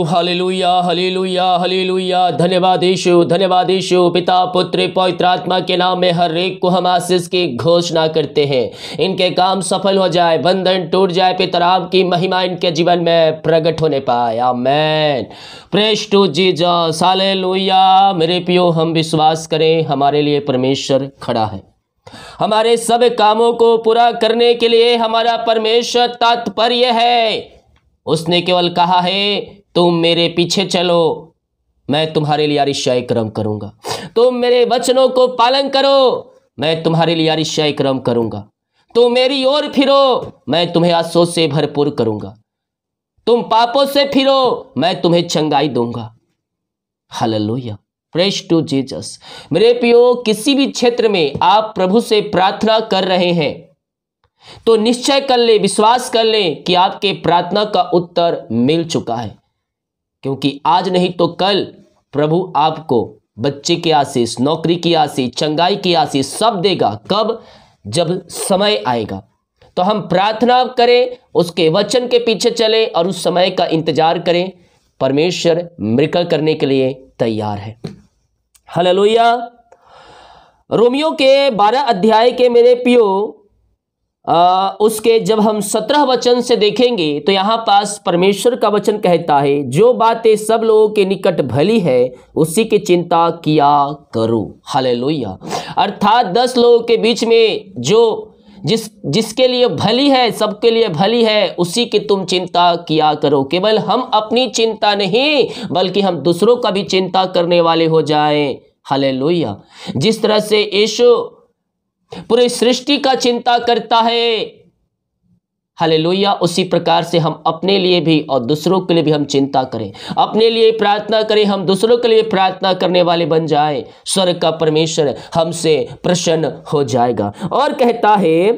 Hallelujah हालेलुया hallelujah. धन्यवाद यीशु। पिता पुत्र पवित्र आत्मा के नाम में हर एक को हम आशीष की घोषणा करते हैं। इनके काम सफल हो जाए, बंधन टूट जाए, पिता आपकी महिमा इनके जीवन में प्रकट होने पाए। Amen. Praise to Jesus. Hallelujah. मेरे प्रियो, हम विश्वास करें हमारे लिए परमेश्वर खड़ा है। हमारे सब कामों को पूरा करने के लिए हमारा परमेश्वर तात्पर्य है। उसने केवल कहा है, तुम मेरे पीछे चलो, मैं तुम्हारे लिए अतिशय कर्म करूंगा। तुम मेरे वचनों को पालन करो, मैं तुम्हारे लिए अतिशय कर्म करूंगा। तुम मेरी ओर फिरो, मैं तुम्हें आशीषों से भरपूर करूंगा। तुम पापों से फिरो, मैं तुम्हें चंगाई दूंगा। हालेलुया। Praise to Jesus. मेरे प्रियो, किसी भी क्षेत्र में आप प्रभु से प्रार्थना कर रहे हैं तो निश्चय कर ले, विश्वास कर ले कि आपके प्रार्थना का उत्तर मिल चुका है, क्योंकि आज नहीं तो कल प्रभु आपको बच्चे की आशीष, नौकरी की आशीष, चंगाई की आशीष सब देगा। कब? जब समय आएगा। तो हम प्रार्थना करें, उसके वचन के पीछे चलें और उस समय का इंतजार करें। परमेश्वर मिरेकल करने के लिए तैयार है। हालेलुया। रोमियो के 12 अध्याय के मेरे प्रियो, उसके जब हम 17 वचन से देखेंगे तो यहाँ पास परमेश्वर का वचन कहता है, जो बातें सब लोगों के निकट भली है उसी की चिंता किया करो। हालेलुया। अर्थात 10 लोगों के बीच में जो जिसके लिए भली है, सबके लिए भली है, उसी की तुम चिंता किया करो। केवल हम अपनी चिंता नहीं, बल्कि हम दूसरों का भी चिंता करने वाले हो जाएं। हालेलुया। जिस तरह से यीशु पूरी सृष्टि का चिंता करता है, हालेलुया, उसी प्रकार से हम अपने लिए भी और दूसरों के लिए भी हम चिंता करें, अपने लिए प्रार्थना करें, हम दूसरों के लिए प्रार्थना करने वाले बन जाएं। स्वर्ग का परमेश्वर हमसे प्रसन्न हो जाएगा। और कहता है,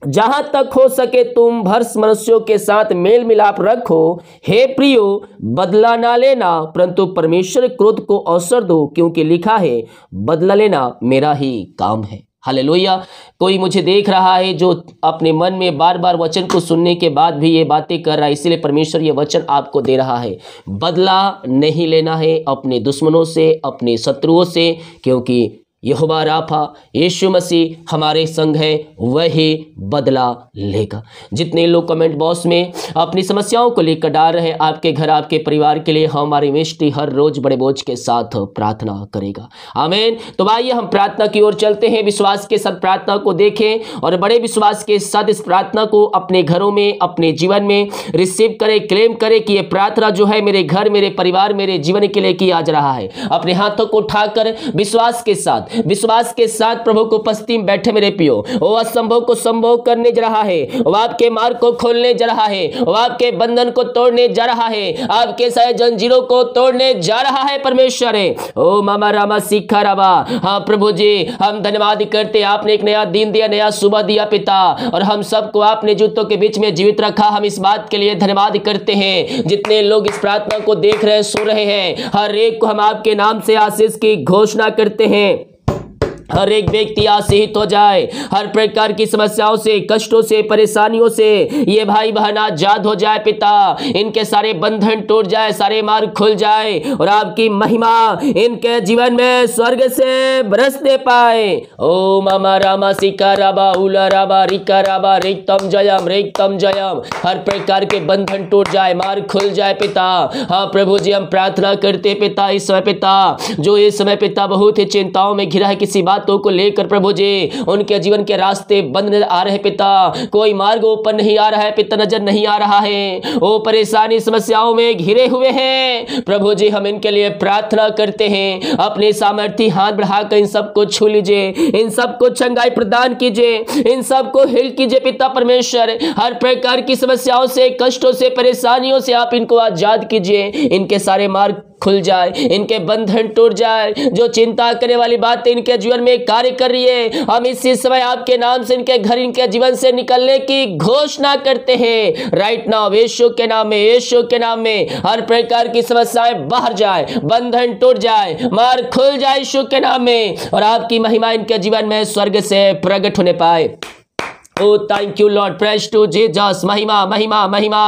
जहां तक हो सके तुम भ्रष्ट मनुष्यों के साथ मेल मिलाप रखो। हे प्रियो, बदला ना लेना, परंतु परमेश्वर क्रोध को अवसर दो, क्योंकि लिखा है, बदला लेना मेरा ही काम है। हालेलुया। कोई मुझे देख रहा है जो अपने मन में बार बार वचन को सुनने के बाद भी ये बातें कर रहा है, इसीलिए परमेश्वर ये वचन आपको दे रहा है। बदला नहीं लेना है अपने दुश्मनों से, अपने शत्रुओं से, क्योंकि यहोवा राफा यीशु मसीह हमारे संग है, वही बदला लेगा। जितने लोग कमेंट बॉक्स में अपनी समस्याओं को लेकर डाल रहे हैं, आपके घर, आपके परिवार के लिए हमारी मिनिस्ट्री हर रोज बड़े बोझ के साथ प्रार्थना करेगा। आमीन। तो आइए हम प्रार्थना की ओर चलते हैं। विश्वास के साथ प्रार्थना को देखें और बड़े विश्वास के साथ इस प्रार्थना को अपने घरों में, अपने जीवन में रिसीव करें, क्लेम करें कि ये प्रार्थना जो है मेरे घर, मेरे परिवार, मेरे जीवन के लिए किया जा रहा है। अपने हाथों को उठाकर विश्वास के साथ प्रभु को उपस्थिति में बैठे मेरे पियो, वो असंभव को संभव करने जा रहा है, वो आपके मार्ग को खोलने जा रहा है, वो आपके बंधन को तोड़ने जा रहा है, आपके सारे जंजीरों को तोड़ने जा रहा है। परमेश्वर है ओ मामा रामा सीखा रामा। हाँ प्रभु जी, हम धन्यवाद करते, आपने एक नया दिन दिया, नया सुबह दिया पिता, और हम सबको आपने जूतों के बीच में जीवित रखा। हम इस बात के लिए धन्यवाद करते हैं। जितने लोग इस प्रार्थना को देख रहे हैं, सुन रहे हैं, हर एक को हम आपके नाम से आशीष की घोषणा करते हैं। हर एक व्यक्ति आशीषित हो जाए, हर प्रकार की समस्याओं से, कष्टों से, परेशानियों से ये भाई बहन आजाद हो जाए पिता। इनके सारे बंधन टूट जाए, सारे मार्ग खुल जाए और आपकी महिमा इनके जीवन में स्वर्ग से बरसने पाए। ओ मामा रामा सिका राबा उला राबा रिका राबा रिक्तम जयम। हर प्रकार के बंधन टूट जाए, मार्ग खुल जाए पिता। हाँ प्रभु जी, हम प्रार्थना करते पिता, इस समय पिता जो इस समय पिता बहुत ही चिंताओं में घिरा है, किसी बातों को लेकर प्रभु जी उनके जीवन के रास्ते बंद नजर आ रहे पिता, कोई मार्ग ऊपर नहीं आ रहा है पिता, नजर नहीं आ रहा है, वो परेशानी समस्याओं में घिरे हुए हैं प्रभु जी। हम इनके लिए प्रार्थना करते हैं, अपने सामर्थ्य हाथ बढ़ाकर इन सबको छू लीजिए, इन सबको चंगाई प्रदान कीजिए, इन सबको हिल कीजिए पिता परमेश्वर। हर प्रकार की समस्याओं से, कष्टों से, परेशानियों से आप इनको आजाद कीजिए, इनके सारे मार्ग खुल जाए, इनके बंधन टूट जाए, जो चिंता करने वाली बातें इनके जीवन में कार्य कर रही है, हम इसी समय आपके नाम से इनके घर, इनके जीवन से निकलने की घोषणा करते हैं। राइट नाउ यीशु के नाम में, यीशु के नाम में हर प्रकार की समस्याएं बाहर जाए, बंधन टूट जाए, मार्ग खुल जाए यीशु के नाम में, और आपकी महिमा इनके जीवन में स्वर्ग से प्रकट होने पाए। Oh thank you Lord, praise to Jesus. महिमा महिमा महिमा,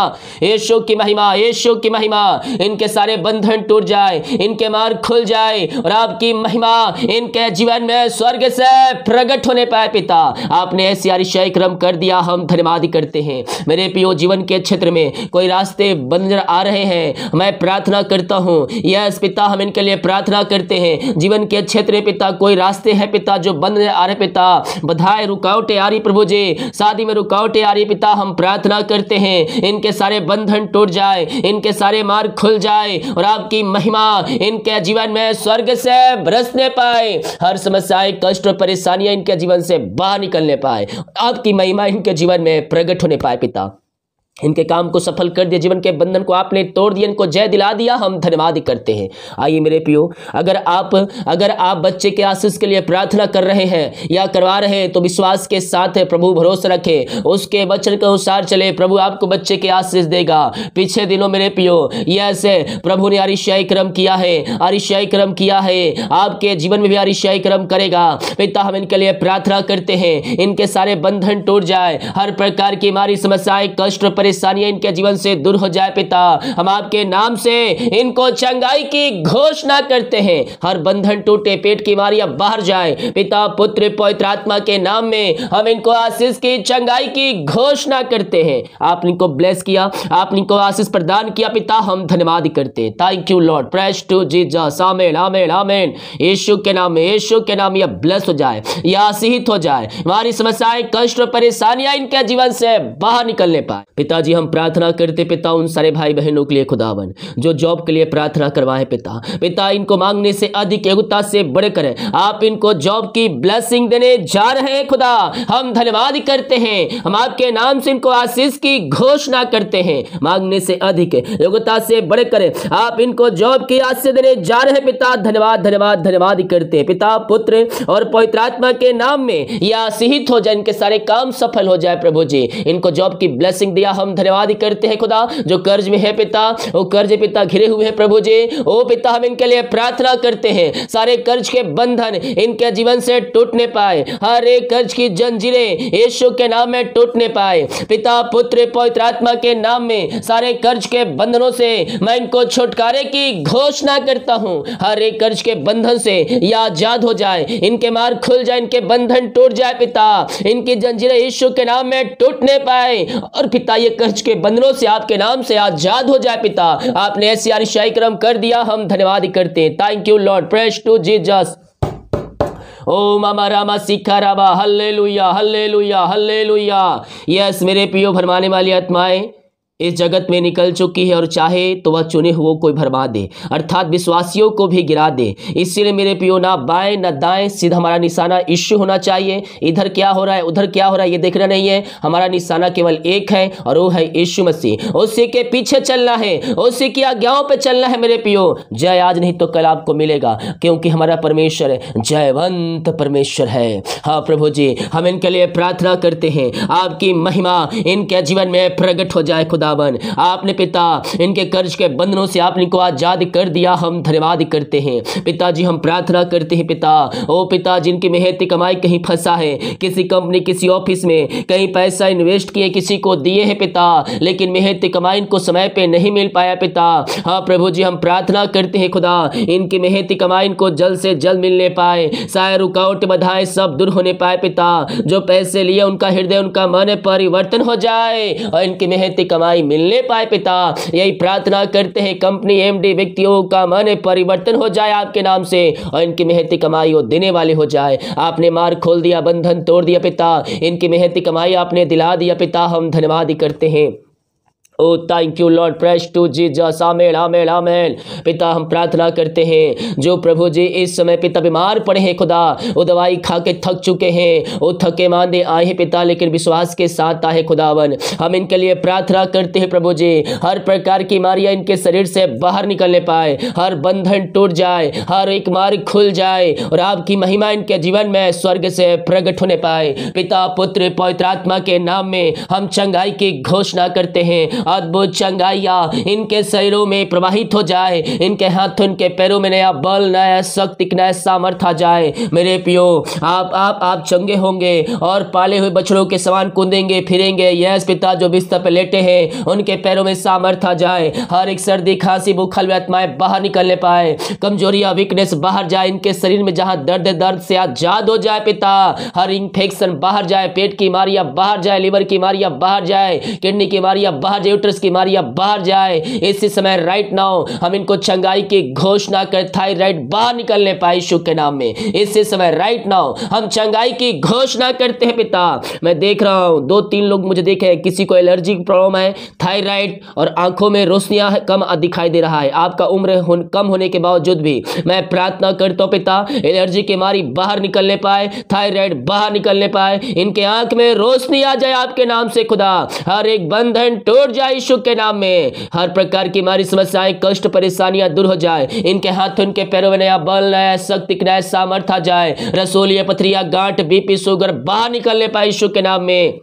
यीशु की महिमा, यीशु की महिमा। इनके सारे बंधन टूट जाए, इनके मार्ग खुल जाए और आपकी महिमा इनके जीवन में स्वर्ग से प्रकट होने पाए। पिता आपने ऐसी आशीष क्रम कर दिया, हम धन्यवाद करते हैं। मेरे प्रियो जीवन के क्षेत्र में कोई रास्ते बंद आ रहे हैं, मैं प्रार्थना करता हूँ, यस पिता हम इनके लिए प्रार्थना करते हैं। जीवन के क्षेत्र में पिता कोई रास्ते हैं पिता जो बंद आ रहे पिता, बधाई रुकावटें आ रही प्रभु जी, शादी में रुकावटें आ रही पिता, हम प्रार्थना करते हैं इनके सारे बंधन टूट जाए, इनके सारे मार्ग खुल जाए और आपकी महिमा इनके जीवन में स्वर्ग से बरसने पाए। हर समस्याएं, कष्ट और परेशानियां इनके जीवन से बाहर निकलने पाए, आपकी महिमा इनके जीवन में प्रकट होने पाए। पिता इनके काम को सफल कर दिया, जीवन के बंधन को आपने तोड़ दिया, इनको जय दिला दिया, हम धन्यवाद करते हैं। आइए मेरे प्रियो, अगर आप बच्चे के आशीष के लिए प्रार्थना कर रहे हैं या करवा रहे हैं तो विश्वास के साथ है, प्रभु भरोसा रखें, उसके वचन के अनुसार चले, प्रभु आपको बच्चे के आशीष देगा। पिछले दिनों मेरे प्रियो यस प्रभु ने आशीष क्रम किया है, आशीष क्रम किया है, आपके जीवन में भी आशीष क्रम करेगा। पिता हम इनके लिए प्रार्थना करते हैं, इनके सारे बंधन टूट जाए, हर प्रकार की हमारी समस्याएं, कष्ट, परेशानियां इनके जीवन से दूर हो जाए। पिता हम आपके नाम से इनको चंगाई की घोषणा करते हैं, हर बंधन टूटे, पेट की बीमारियां बाहर जाए। पिता पुत्र पवित्र आत्मा के नाम में हम इनको आशीष की, चंगाई की घोषणा करते हैं। आपने इनको ब्लेस किया, आपने इनको आशीष प्रदान किया। पिता हम धन्यवाद करते हैं, thank you Lord, praise to Jesus. आमीन आमीन आमीन। यीशु के नाम में, यीशु के नाम में यह ब्लेस हो जाए, यह आशीषित हो जाए, हमारी समस्याएं, कष्ट और परेशानियां इनके जीवन से बाहर निकलने पाए। पिताजी हम प्रार्थना करते पिता उन सारे भाई बहनों के लिए खुदावन जो जॉब के लिए प्रार्थना करवाए पिता इनको मांगने से अधिक योग्यता से बढ़कर आप इनको जॉब की ब्लेसिंग देने जा रहे हैं। खुदा हम धन्यवाद करते हैं, हम आपके नाम से इनको आशीष की घोषणा करते हैं, मांगने से अधिक योग्यता से बढ़कर आप इनको जॉब की आशीष देने जा रहे हैं। पिता धन्यवाद धन्यवाद धन्यवाद करते हैं। पिता पुत्र और पवित्र आत्मा के नाम में यह आशीषित हो जाए, इनके सारे काम सफल हो जाए। प्रभु जी इनको जॉब की ब्लेसिंग दिया, हम धन्यवाद करते हैं। खुदा जो कर्ज में है पिता, वो कर्ज पिता घिरे हुए हैं प्रभु जी, ओ पिता हम इनके लिए प्रार्थना करते हैं, सारे कर्ज के बंधन इनके जीवन से टूटने पाए, हर एक कर्ज की जंजीरें यीशु के नाम में टूटने पाए। पिता पुत्र पवित्र आत्मा के नाम में सारे कर्ज के बंधनों से मैं इनको छुटकारे की घोषणा करता हूं, हर एक कर्ज के बंधन से ये आजाद हो जाए, इनके मार्ग खुल जाए, इनके बंधन टूट जाए। पिता इनकी जंजीरें यीशु के नाम में टूटने पाए और पिता ये कर्ज के बंधनों से आपके नाम से आजाद हो जाए। पिता आपने ऐसी आशीष क्रम कर दिया, हम धन्यवाद करते हैं। Thank you Lord, praise to Jesus. Oh मामा रामा सिखा रामा, हल्लेलुया हल्लेलुया हल्लेलुया। यस मेरे प्रियो भरमाने वाली आत्माएं इस जगत में निकल चुकी है और चाहे तो वह चुने हुओं को भरमा दे, अर्थात विश्वासियों को भी गिरा दे। इसीलिए मेरे प्रियो ना बाएं ना दाएं, सीधा हमारा निशाना यीशु होना चाहिए। इधर क्या हो रहा है उधर क्या हो रहा है ये देखना नहीं है, हमारा निशाना केवल एक है और वो है यीशु मसीह। उसी के पीछे चलना है, उसी की आज्ञाओं पे चलना है मेरे प्रियो। जय आज नहीं तो कल आपको मिलेगा, क्योंकि हमारा परमेश्वर जयवंत परमेश्वर है। हाँ प्रभु जी हम इनके लिए प्रार्थना करते हैं, आपकी महिमा इनके जीवन में प्रकट हो जाए। खुदा आपने पिता इनके कर्ज के बंधनों से आपने को आजाद कर दिया, हम धन्यवाद करते हैं। पिताजी हम प्रार्थना करते हैं पिता, ओ पिता जिनकी मेहनती कमाई कहीं फंसा है, किसी कंपनी किसी ऑफिस में कहीं पैसा इन्वेस्ट किए, किसी को दिए हैं पिता, लेकिन मेहनती कमाई इनको समय पे नहीं मिल पाया पिता। हाँ प्रभु जी हम प्रार्थना करते हैं खुदा इनकी मेहनती कमाई इनको जल्द से जल्द मिलने पाए, सारे रुकावट बाधाएं सब दूर होने पाए पिता। जो पैसे लिए उनका हृदय उनका मन परिवर्तन हो जाए और इनकी मेहनती कमाई मिलने पाए पिता। यही प्रार्थना करते हैं, कंपनी एमडी व्यक्तियों का मन परिवर्तन हो जाए आपके नाम से और इनकी मेहनती कमाई वो देने वाले हो जाए। आपने मार्ग खोल दिया, बंधन तोड़ दिया पिता, इनकी मेहनती कमाई आपने दिला दिया पिता, हम धन्यवाद करते हैं। Oh thank you Lord, praise to Jesus. आमीन आमीन आमीन। पिता हम प्रार्थना करते हैं जो प्रभु जी इस समय पिता बीमार पड़े हैं खुदा, वो दवाई खा के थक चुके हैं, वो थके मांदे आए हैं पिता, लेकिन विश्वास के साथ आए खुदावन। हम इनके लिए प्रार्थना करते हैं प्रभु जी, हर प्रकार की बीमारियां इनके शरीर से बाहर निकलने पाए, हर बंधन टूट जाए, हर एक मार्ग खुल जाए और आपकी महिमा इनके जीवन में स्वर्ग से प्रकट होने पाए। पिता पुत्र पवित्र आत्मा के नाम में हम चंगाई की घोषणा करते हैं, अद्भुत चंगाइयाँ इनके शरीरों में प्रवाहित हो जाए, इनके हाथों इनके पैरों में नया बल, नया शक्ति, नया सामर्थ आ जाए। मेरे पियो आप चंगे होंगे और पाले हुए बछड़ों के समान कूदेंगे फिरेंगे। यस पिता, जो बिस्तर पर लेटे हैं उनके पैरों में सामर्थ आ जाए। हर एक सर्दी, खांसी, बुखार, आत्माएं बाहर निकलने पाए, कमजोरियां, वीकनेस बाहर जाए। इनके शरीर में जहां दर्द से आजाद हो जाए पिता। हर इन्फेक्शन बाहर जाए, पेट की बीमारियां बाहर जाए, लिवर की बीमारियां बाहर जाए, किडनी की बीमारियां बाहर जाए, यूट्रस की बीमारियां बाहर जाए। इसी समय राइट नाउ हम इनको चंगाई की घोषणा कर, थायराइड बाहर निकलने पाए यीशु के नाम में। इसी समय राइट नाउ हम चंगाई की घोषणा करते हैं पिता। मैं देख रहा हूं 2-3 लोग मुझे देखे, किसी को एलर्जी की प्रॉब्लम है, थायराइड और आंखों में रोशनियां कम दिखाई दे रहा है। आपका उम्र कम होने के बावजूद भी मैं प्रार्थना करता हूं पिता, एलर्जी की बीमारी बाहर निकलने पाए, थायराइड बाहर निकलने पाए, इनके आंख में रोशनी आ जाए आपके नाम से खुदा। हर एक बंधन टूट जाए यीशु के नाम में। हर प्रकार की हमारी समस्याएं, कष्ट, परेशानियां दूर हो जाए। इनके हाथों इनके पैरों में नया बल, नया शक्ति, नया सामर्थ आ जाए। रसोलिया, पथरिया, गांठ, बीपी, शुगर बाहर निकलने पाए यीशु के नाम में।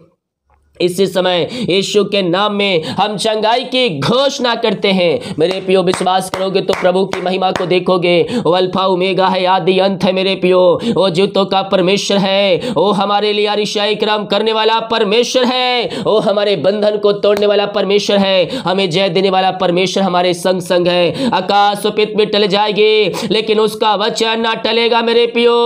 इसी समय यीशु के नाम में हम चंगाई की घोषणा करते हैं। मेरे पियो, विश्वास करोगे तो प्रभु की महिमा को देखोगे। वो अल्फा ओमेगा है, आदि अंत है मेरे पियो। वो जीवतों का परमेश्वर है, वो हमारे लिए अरिशाई करम करने वाला परमेश्वर है, वो हमारे बंधन को तोड़ने वाला परमेश्वर है, हमें जय देने वाला परमेश्वर हमारे संग संग है। आकाश और पृथ्वी टल जाएगी लेकिन उसका वचन ना टलेगा मेरे पियो।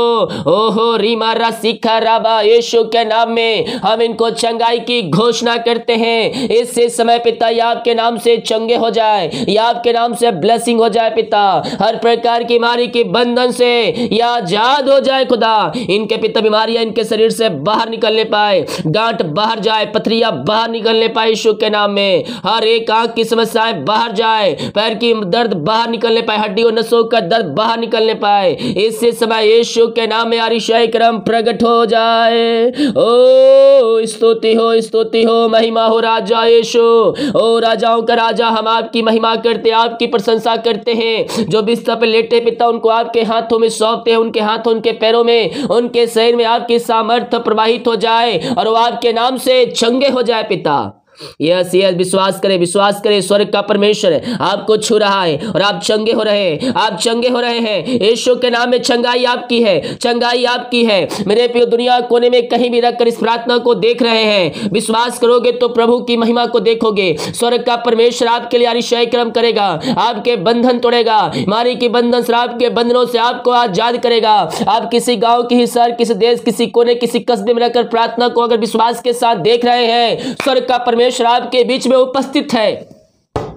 ओहो रीमा रा सीखा राबा, यीशु के नाम में हम इनको चंगाई की घोषणा करते हैं। इससे समय पिता या आपके नाम से चंगे हो जाए, या आपके नाम से ब्लेसिंग हो जाए पिता। हर प्रकार की बीमारी के बंधन से या आजाद हो जाए खुदा। इनके पिता बीमारियां इनके शरीर से बाहर निकलने पाए, गांठ बाहर जाए, पथरियां बाहर निकलने पाए यीशु के नाम में। हर एक आंख की समस्याएं बाहर जाए, पैर की दर्द बाहर निकलने पाए, हड्डी और नसों का दर्द बाहर निकलने पाए। इससे समय यीशु के नाम में अरिशाई करम प्रकट हो जाए। ओ स्तुति हो, स्तुति हो, महिमा हो राजा यीशु। ओ राजाओं का राजा, हम आपकी महिमा करते, आपकी प्रशंसा करते हैं। जो बिस्तर पर लेटे पिता उनको आपके हाथों में सौंपते हैं। उनके हाथों, उनके पैरों में, उनके शरीर में आपकी सामर्थ्य प्रवाहित हो जाए और वो आपके नाम से चंगे हो जाए पिता। यस यस, विश्वास करें स्वर्ग का परमेश्वर आपको छू रहा है और आप चंगे हो रहे हैं, आप चंगे हो रहे हैं। यीशु के नाम में चंगाई आपकी है, चंगाई आपकी है। मेरे प्रिय, दुनिया कोने में कहीं भी रखकर इस प्रार्थना को देख रहे हैं, विश्वास करोगे तो प्रभु की महिमा को देखोगे। स्वर्ग का परमेश्वर आपके लिए अतिशय कर्म करेगा, आपके बंधन तोड़ेगा, मारी के बंधन, शराब के बंधनों से आपको आजाद करेगा। आप किसी गांव, किसी शहर, किसी देश, किसी कोने, किसी कस्बे में रहकर प्रार्थना को अगर विश्वास के साथ देख रहे हैं, स्वर्ग का परमेश्वर आपके बीच में उपस्थित है।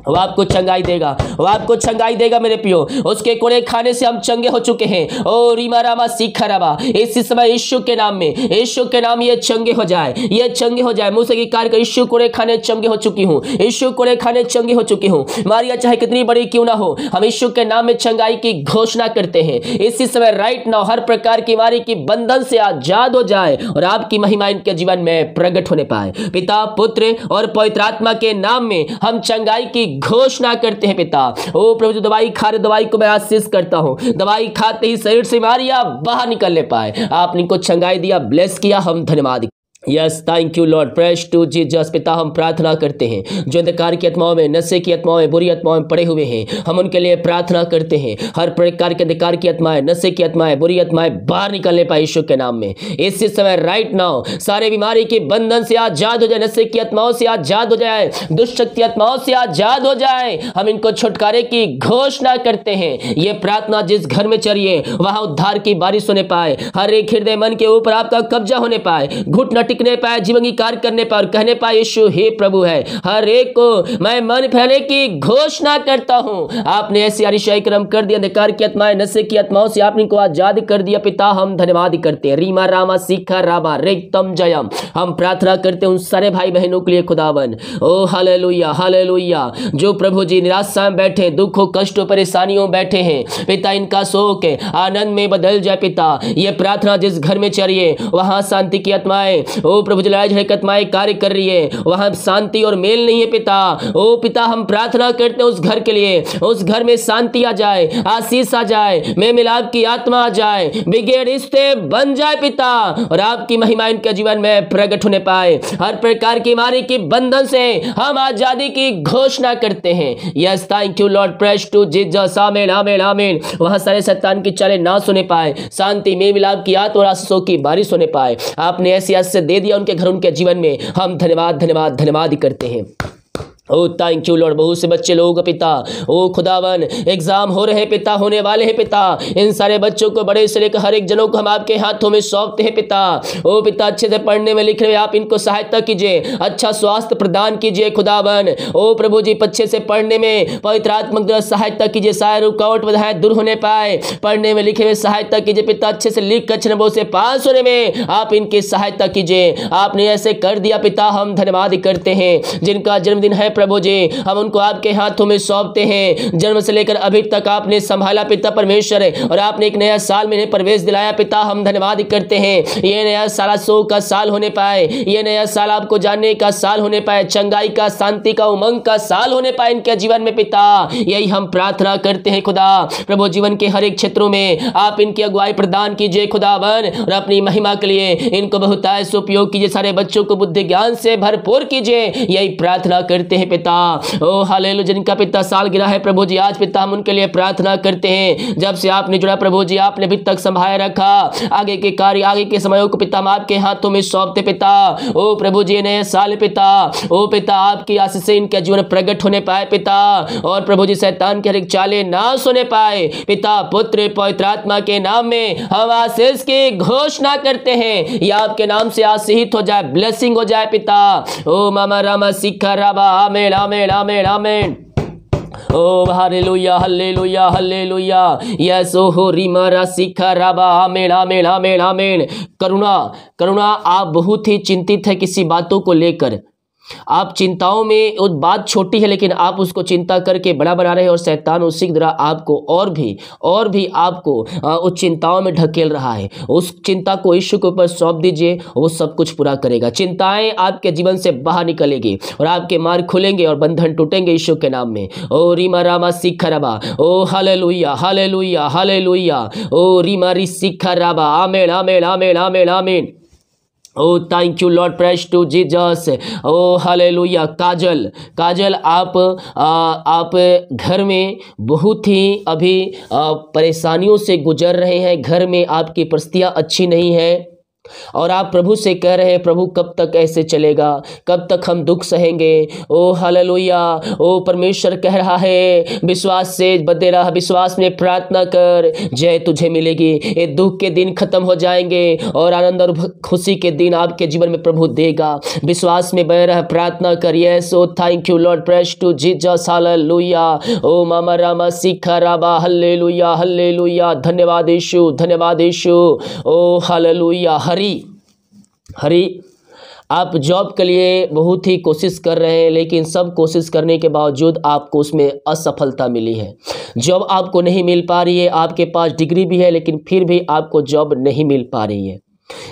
वो आपको चंगाई देगा, वो आपको चंगाई देगा मेरे पियो। उसके कोड़े खाने से हम चंगे हो चुके हैं। ओ रीमा रामा सीखा रामा, इसी समय यीशु के नाम में, यीशु के नाम ये चंगे हो जाए, ये चंगे हो जाए। मुझसे की कार्य कर, यीशु कोड़े खाने चंगे हो चुकी हूँ, यीशु कोड़े खाने चंगे हो चुकी हूँ। मारिया चाहे कितनी बड़ी क्यों ना हो, हम यीशु के नाम में चंगाई की घोषणा करते हैं। इसी समय राइट नाउ हर प्रकार की बीमारी की बंधन से आजाद हो जाए और आपकी महिमा इनके जीवन में प्रकट होने पाए। पिता, पुत्र और पवित्र आत्मा के नाम में हम चंगाई की घोषणा करते हैं पिता। ओ प्रभु, जो दवाई खा रहे, दवाई को मैं आशीष करता हूं, दवाई खाते ही शरीर से बीमारियां बाहर निकलने पाए। आपने इनको चंगाई दिया, ब्लेस किया, हम धन्यवाद। Yes, thank you Lord, praise to Jesus. पिता, हम प्रार्थना करते हैं जो अंधकार की आत्माओं में, नशे की आत्माओं में, बुरी आत्माओं में पड़े हुए हैं, हम उनके लिए प्रार्थना करते हैं। हर प्रकार के अंधकार की आत्माएं, नशे की आत्माएं, बुरी आत्माएं बाहर निकलने पाए यीशु के नाम में। इसी समय राइट नाउ सारे बीमारी के बंधन से आजाद हो जाए, नशे की आत्माओं से आजाद हो जाए, दुष्ट शक्ति आत्माओं से आजाद हो जाए। हम इनको छुटकारे की घोषणा करते हैं। ये प्रार्थना जिस घर में चलिए वहां उद्धार की बारिश होने पाए, हर एक हृदय मन के ऊपर आपका कब्जा होने पाए, घुटना टिकने पाए, जीवन की कार्य करने पाए और कहने पाए यीशु हे प्रभु है। हर एक को मैं मन फैले की घोषणा करता हूं। आपने ऐसी अतिशय कर्म कर दिया, अंधकार की आत्माएं, नशे की आत्माओं से आपने को आजाद कर दिया पिता। हम धन्यवाद करते हैं। रीमा रामा सीखा राबा रेतम जयम। हम प्रार्थना करते हैं उन सारे भाई बहनों के लिए खुदावन। ओ हालेलुया, हालेलुया। जो प्रभु जी निराशा में बैठे, दुखों, कष्टों, परेशानियों बैठे हैं पिता, इनका शोक आनंद में बदल जाए पिता। ये प्रार्थना जिस घर में चलिए वहां शांति की आत्माएं, ओ प्रभु जी लड़ाई झगड़े आत्माएं कार्य कर रही है, वहां शांति और मेल नहीं है पिता। ओ पिता हम प्रार्थना करते हैं उस घर के लिए, उस घर में शांति आ जाए, आशीष आ जाए, मेल मिलाप की आत्मा आ जाए, बिगड़े रिश्ते बन जाए पिता, और आपकी महिमा इनके जीवन में प्रकट होने पाए। हर प्रकार की बीमारी के बंधन से हम आजादी की घोषणा करते हैं। Yes thank you Lord, praise to Jesus, आमीन आमीन आमीन। वहां सारे शैतान की चालें ना सुने पाए, शांति मेल मिलाप की आत्मा और आशीषों की बारिश होने पाए। आपने ऐसी आशीष दे दिया उनके घर, उनके जीवन में। हम धन्यवाद धन्यवाद धन्यवाद ही करते हैं। Oh thank you Lord. बहुत से बच्चे लोग पिता, ओ खुदावन एग्जाम हो रहे पिता, होने वाले हैं पिता। इन सारे बच्चों को, बड़े से लेकर हर एक जनों को हम आपके हाथों में सौंपते हैं पिता। ओ पिता अच्छे से पढ़ने में लिखने में आप इनको सहायता कीजिए, अच्छा स्वास्थ्य प्रदान कीजिए खुदावन। ओ प्रभु जी अच्छे से पढ़ने में पवित्र आत्मा द्वारा सहायता कीजिए, सारे रुकावट बाधाएं दूर होने पाए, पढ़ने में लिखने में सहायता कीजिए पिता। अच्छे से लिख कर अच्छे नंबरों से पास होने में आप इनकी सहायता कीजिए। आपने ऐसे कर दिया पिता, हम धन्यवाद करते हैं। जिनका जन्मदिन है प्रभु जी, हम उनको आपके हाथों में सौंपते हैं। जन्म से लेकर अभी तक आपने संभाला पिता परमेश्वर, और आपने एक नया साल में प्रवेश दिलाया पिता। हम धन्यवाद करते हैं। ये नया साल आशा का साल होने पाए, ये नया साल आपको जानने का साल होने पाए, चंगाई का, शांति का, उमंग का साल होने पाए इनके जीवन में पिता। यही हम प्रार्थना करते हैं खुदा। प्रभु जीवन के हर एक क्षेत्रों में आप इनकी अगुवाई प्रदान कीजिए खुदावन, और अपनी महिमा के लिए इनको बहुतायत से उपयोग कीजिए। सारे बच्चों को बुद्धि ज्ञान से भरपूर कीजिए, यही प्रार्थना करते हैं पिता। ओ हालेलुया। जिनका पिता साल गिरा है प्रभु जी, आज पिता हम उनके लिए प्रार्थना करते हैं। जब से आपने जुड़ा प्रभु जी, आपने अभी तक संभाले रखा। आगे के कार्य, आगे के समयों को पिता हम आपके हाथों में सौंपते पिता। ओ प्रभु जी नए साल पिता, ओ पिता आपकी आशीष से इनके जीवन प्रकट होने पाए पिता, और प्रभु जी शैतान की हर एक चालें ना सुने पाए पिता। पुत्र पवित्र आत्मा के नाम में हम आशीष की घोषणा करते हैं। यह आपके नाम से आशीषित हो जाए, ब्लेसिंग हो जाए पिता। ओ मामा रामा सिखा राबा, आमीन आमीन आमीन आमीन। ओ हालेलुया हालेलुया हालेलुया। यस ओ रीमारा सिखा राबा, आमीन आमीन आमीन आमीन। करुणा करुणा, आप बहुत ही चिंतित है किसी बातों को लेकर। आप चिंताओं में, उस बात छोटी है लेकिन आप उसको चिंता करके बड़ा बना रहे हैं, और शैतान उसी की तरह आपको और भी आपको उस चिंताओं में ढकेल रहा है। उस चिंता को यीशु के ऊपर सौंप दीजिए, वो सब कुछ पूरा करेगा। चिंताएं आपके जीवन से बाहर निकलेगी और आपके मार्ग खुलेंगे और बंधन टूटेंगे यीशु के नाम में। ओ रीमा रामा सिखा राबा, ओ हालेलुया हालेलुया हालेलुया। ओ रीमा री सिखा राबा, आमीन आमीन आमीन आमीन आमीन। Oh thank you Lord, praise to Jesus. ओ हालेलुया। काजल आप घर में बहुत ही अभी परेशानियों से गुजर रहे हैं। घर में आपकी परिस्थितियां अच्छी नहीं है, और आप प्रभु से कह रहे हैं प्रभु कब तक ऐसे चलेगा, कब तक हम दुख सहेंगे। ओ हालेलुया। ओ परमेश्वर कह रहा है विश्वास से बदे रह, विश्वास में प्रार्थना कर, जय तुझे मिलेगी। ये दुख के दिन खत्म हो जाएंगे और आनंद और खुशी के दिन आपके जीवन में प्रभु देगा। विश्वास में बने रह, प्रार्थना कर। Yes oh thank you Lord, praise to Jesus, हालेलुया। ओ मामा रामा सिखा राबा, हालेलुया हालेलुया। धन्यवाद यीशु, धन्यवाद यीशु। ओ हालेलुया। हरी आप जॉब के लिए बहुत ही कोशिश कर रहे हैं, लेकिन सब कोशिश करने के बावजूद आपको उसमें असफलता मिली है। जॉब आपको नहीं मिल पा रही है, आपके पास डिग्री भी है लेकिन फिर भी आपको जॉब नहीं मिल पा रही है।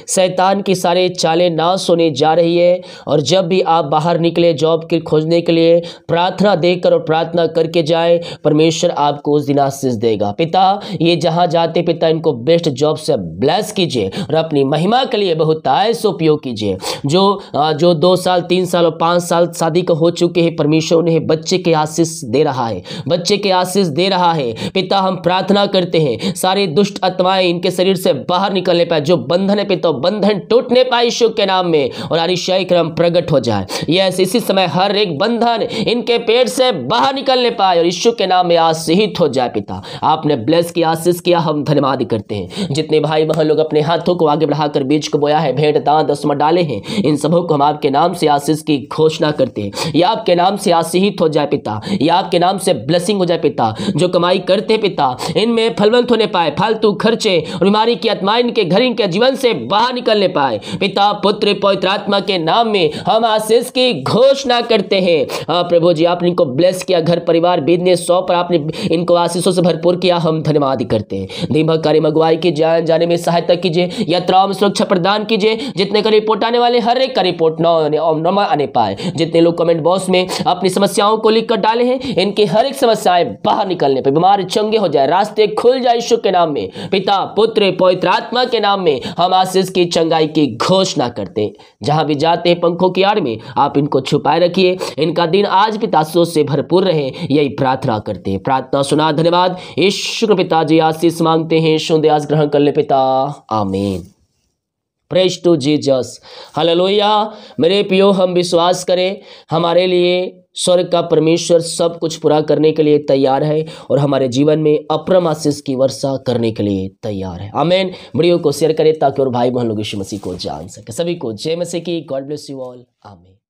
शैतान की सारे चालें ना सुनी जा रही है, और जब भी आप बाहर निकले जॉब के खोजने के लिए, प्रार्थना देकर और प्रार्थना करके जाए, परमेश्वर आपको उस दिन आशीष देगा। पिता ये जहां जाते पिता इनको बेस्ट जॉब से ब्लेस कीजिए और अपनी महिमा के लिए बहुतायत से उपयोग कीजिए। जो 2 साल 3 साल और 5 साल शादी का हो चुके हैं, परमेश्वर उन्हें बच्चे के आशीष दे रहा है, बच्चे के आशीष दे रहा है। पिता हम प्रार्थना करते हैं सारी दुष्ट आत्माएं इनके शरीर से बाहर निकलने पाए, जो बंधन पे तो बंधन टूटने पाए यीशु के नाम में, और अरिशाई क्रम प्रकट हो जाए। यस इसी समय हर एक बंधन इनके पेट से बाहर निकलने पाए और यीशु के नाम में आशीषित हो जाए। पिता आपने ब्लेस किया, आशीष किया, हम धन्यवाद करते हैं। जितने भाई बहन लोग अपने हाथों को आगे बढ़ाकर बीज को बोया है, भेंट दान दसवां डाले हैं, इन सबों को हम आपके नाम से आशीष की घोषणा करते हैं। यह आपके नाम से आशीषित हो जाए पिता, यह आपके नाम से ब्लेसिंग हो जाए पिता। जो कमाई करते पिता इनमें फलवंत होने पाए, फालतू खर्चे और बीमारी की आत्माएं इनके घर इनके जीवन से बाहर निकलने पाए। पिता, पुत्र, पवित्र आत्मा के नाम में हम आशीष की घोषणा करते हैं। हाँ प्रभु जी, आपने इनको ब्लेस किया, घर परिवार बिजनेस शॉप पर आपने इनको आशीषों से भरपूर किया, हम धन्यवाद करते हैं। दीपक कार्य अगुवाई की जाने में सहायता कीजिए, यात्राओं में सुरक्षा प्रदान कीजिए। जितने का रिपोर्ट आने वाले हर एक का रिपोर्ट न आने पाए। जितने लोग कमेंट बॉक्स में अपनी समस्याओं को लिख कर डाले हैं, इनकी हर एक समस्याएं बाहर निकलने पर बीमार चंगे हो जाए, रास्ते खुल जाए यीशु के नाम में। पिता, पुत्र, पवित्र आत्मा के नाम में हम आशीष की चंगाई की घोषणा करते हैं। जहां भी जाते हैं पंखों की आड़ में आप इनको छुपाए रखिए। इनका दिन आज पिता आशीष से भरपूर रहे, यही प्रार्थना करते हैं। प्रार्थना सुना, धन्यवाद। यीशु पिताजी आशीष मांगते हैं, सुन दे आज ग्रहण कर ले पिता, आमीन। Praise to Jesus, hallelujah. मेरे प्रियो, हम विश्वास करें हमारे लिए स्वर्ग का परमेश्वर सब कुछ पूरा करने के लिए तैयार है और हमारे जीवन में अपरम आशीष की वर्षा करने के लिए तैयार है। आमीन। वीडियो को शेयर करें ताकि और भाई बहन लोग यीशु मसीह को जान सके। सभी को जय मसीह की। God bless you all. आमीन।